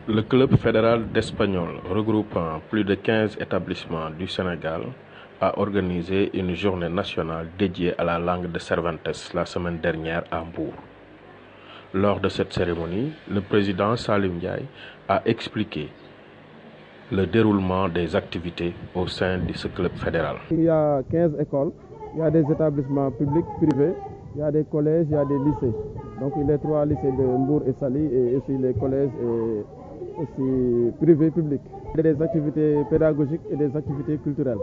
Le club fédéral d'Espagnol, regroupant plus de 15 établissements du Sénégal, a organisé une journée nationale dédiée à la langue de Cervantes la semaine dernière à Mbour. Lors de cette cérémonie, le président Salim Ndiaye a expliqué le déroulement des activités au sein de ce club fédéral. Il y a 15 écoles, il y a des établissements publics, privés, il y a des collèges, il y a des lycées. Donc les 3 lycées de Mbour et Saly et aussi les collèges et aussi privés publics. Il y a des activités pédagogiques et des activités culturelles.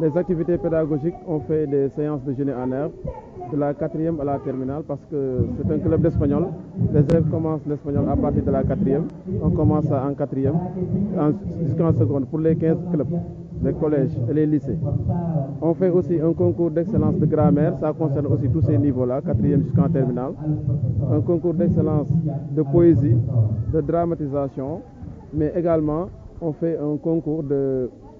Les activités pédagogiques, on fait des séances de génie en herbe, de la 4e à la terminale, parce que c'est un club d'espagnol. Les élèves commencent l'espagnol à partir de la 4e. On commence en 4e jusqu'en seconde pour les 15 clubs, les collèges et les lycées. On fait aussi un concours d'excellence de grammaire, ça concerne aussi tous ces niveaux-là, 4e jusqu'en terminale. Un concours d'excellence de poésie, de dramatisation, mais également on fait un concours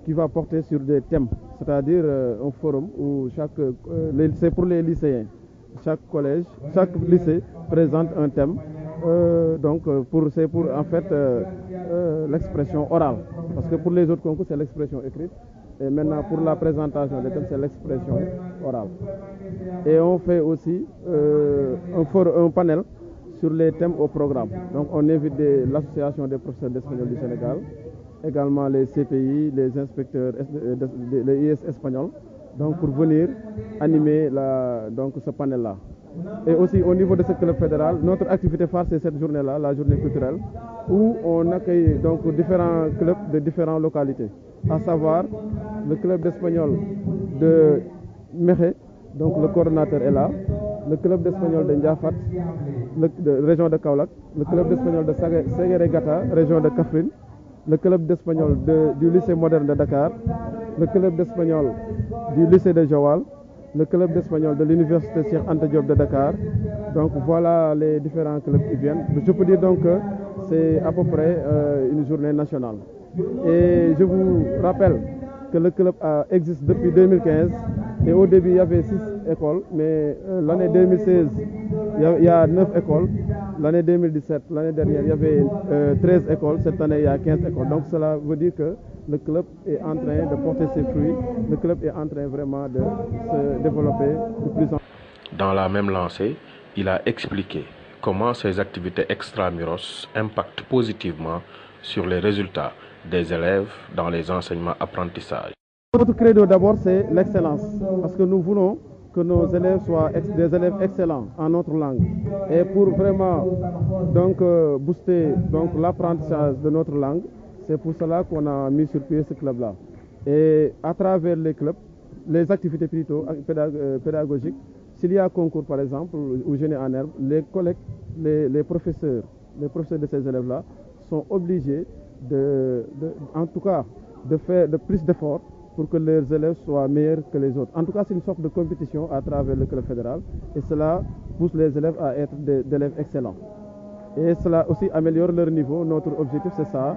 qui va porter sur des thèmes, c'est-à-dire un forum où c'est pour les lycéens. Chaque collège, chaque lycée présente un thème. C'est pour en fait l'expression orale. Parce que pour les autres concours, c'est l'expression écrite. Et maintenant, pour la présentation des thèmes, c'est l'expression orale. Et on fait aussi un panel sur les thèmes au programme. Donc on invite l'association des professeurs d'espagnol du Sénégal, également les CPI, les inspecteurs, les IS espagnols, donc pour venir animer ce panel-là. Et aussi au niveau de ce club fédéral, notre activité phare c'est cette journée-là, la journée culturelle, où on accueille donc différents clubs de différentes localités, à savoir le club d'espagnol de Mekhe, donc le coordonnateur est là, le club d'espagnol de Ndiafat, région de Kaolack, le club d'espagnol de Séguéré-Gata, région de Kaffrine, le club d'espagnol du lycée moderne de Dakar, le club d'espagnol du lycée de Joal, le club d'espagnol de l'université Cheikh Anta Diop de Dakar. Donc voilà les différents clubs qui viennent. Je peux dire donc que c'est à peu près une journée nationale. Et je vous rappelle que le club existe depuis 2015 et au début il y avait 6 écoles, mais l'année 2016 il y a 9 écoles, l'année 2017, l'année dernière il y avait 13 écoles, cette année il y a 15 écoles. Donc cela veut dire que le club est en train de porter ses fruits, le club est en train vraiment de se développer de plus en plus. Dans la même lancée, il a expliqué comment ces activités extramuros impactent positivement sur les résultats des élèves dans les enseignements-apprentissages. Notre credo d'abord c'est l'excellence, parce que nous voulons que nos élèves soient des élèves excellents en notre langue. Et pour vraiment booster l'apprentissage de notre langue, c'est pour cela qu'on a mis sur pied ce club-là. Et à travers les clubs, les activités plutôt pédagogiques, s'il y a concours par exemple, ou génie en herbe, les collègues, les professeurs de ces élèves-là sont obligés en tout cas de faire plus d'efforts pour que leurs élèves soient meilleurs que les autres. En tout cas, c'est une sorte de compétition à travers le club fédéral et cela pousse les élèves à être des élèves excellents. Et cela aussi améliore leur niveau. Notre objectif, c'est ça.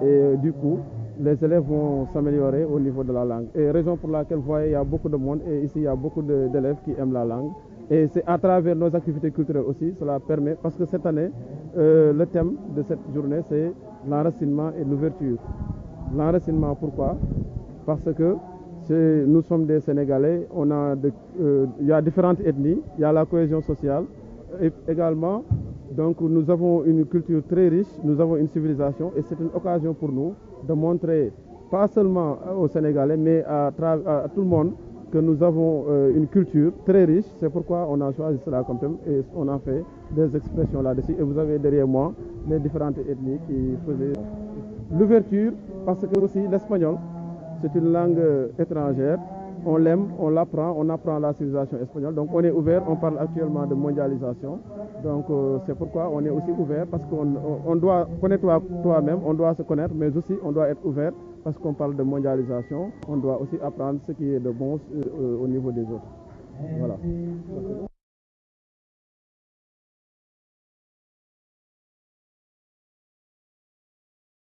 Et du coup, les élèves vont s'améliorer au niveau de la langue. Et raison pour laquelle, vous voyez, il y a beaucoup de monde et ici, il y a beaucoup d'élèves qui aiment la langue. Et c'est à travers nos activités culturelles aussi, cela permet, parce que cette année, le thème de cette journée, c'est l'enracinement et l'ouverture. L'enracinement, pourquoi? Parce que nous sommes des Sénégalais, il y a différentes ethnies, il y a la cohésion sociale et également donc nous avons une culture très riche, nous avons une civilisation et c'est une occasion pour nous de montrer pas seulement aux Sénégalais mais à tout le monde que nous avons une culture très riche. C'est pourquoi on a choisi cela comme thème et on a fait des expressions là-dessus. Et vous avez derrière moi les différentes ethnies qui faisaient l'ouverture, parce que aussi l'espagnol, c'est une langue étrangère, on l'aime, on l'apprend, on apprend la civilisation espagnole. Donc on est ouvert, on parle actuellement de mondialisation. Donc c'est pourquoi on est aussi ouvert, parce qu'on doit connaître toi-même, on doit se connaître, mais aussi on doit être ouvert, parce qu'on parle de mondialisation. On doit aussi apprendre ce qui est de bon au niveau des autres. Voilà.